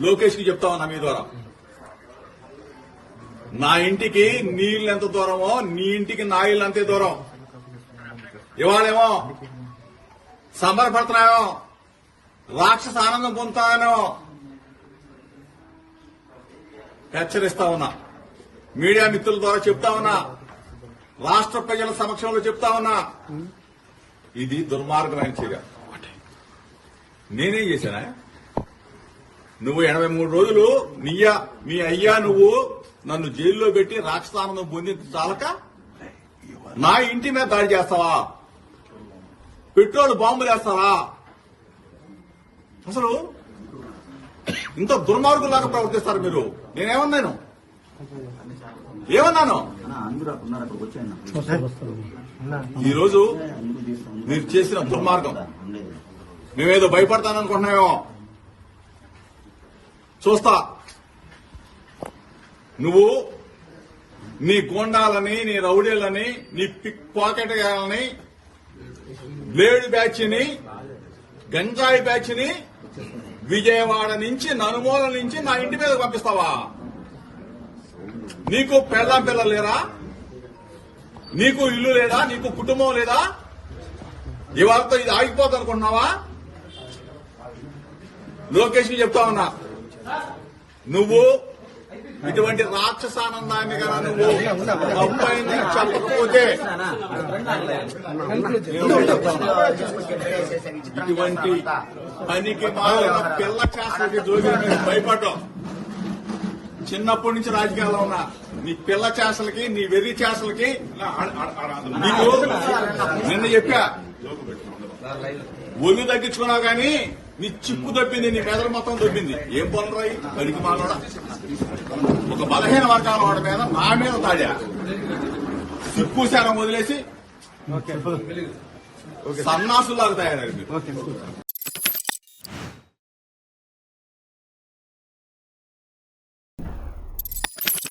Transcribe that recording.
లోకేష్ కి చెప్తా ఉన్నా మీ ద్వారా. నా ఇంటికి నీళ్ళు ఎంత దూరమో నీ ఇంటికి నా ఇల్లు అంతే దూరం. ఇవాళేమో సంబరపడుతున్నాయో, రాక్షస ఆనందం పొందుతానో హెచ్చరిస్తా ఉన్నా. మీడియా మిత్రుల ద్వారా చెప్తా ఉన్నా, రాష్ట్ర ప్రజల సమక్షంలో చెప్తా ఉన్నా, ఇది దుర్మార్గమైన చర్య. నేనేం చేశానా? నువ్వు 83 రోజులు మీ అయ్యా నువ్వు నన్ను జైల్లో పెట్టి రాక్షసానందం పొందింది చాలక నా ఇంటి మీద దాడి చేస్తావా? పెట్రోల్ బాంబులు వేస్తావా? అసలు ఇంత దుర్మార్గులాగా ప్రవర్తిస్తారు మీరు. నేనేమన్నాను? ఏమన్నాను? ఈరోజు మీరు చేసిన దుర్మార్గం మేమేదో భయపడతాననుకుంటున్నామేమో. చూస్తా, నువ్వు నీ గోండాలని, నీ రౌడీలని, నీ పిక్ పాకెట్ గాలని, బ్లేడ్ బ్యాచ్ ని, గంజాయి బ్యాచ్ ని విజయవాడ నుంచి, నలుమూల నుంచి నా ఇంటి మీద పంపిస్తావా? నీకు పెళ్ళాం పిల్లలు లేరా? నీకు ఇల్లు లేదా? నీకు కుటుంబం లేదా? ఇవాళతో ఇది ఆగిపోతుంది అనుకుంటున్నావా? లోకేష్ కి చెప్తా ఉన్నా, నువ్వు ఇటువంటి రాక్షసానందాన్ని కదా నువ్వు అబ్బాయిని చెప్పకపోతే ఇటువంటి పనికి మాలిన పిల్ల చేస్తకి జోగి భయపడ్డాం. చిన్నప్పటి నుంచి రాజకీయాల్లో ఉన్నా నీ పిల్ల చేసలకి, నీ వెర్రి చేసలకి నీకు నిన్న చెప్పా, ఒళ్ళు తగ్గించుకున్నావు కానీ నీ చిప్పు దొబ్బింది, నీ మెదడు మొత్తం దొబ్బింది. ఏం పనురాయి పనికి మాలోడా? ఒక బలహీన వర్గాల వాడి మీద నా మీద తాడా. సిగ్గుశానం వదిలేసి సన్నాసులాగా తయారయ్యారు.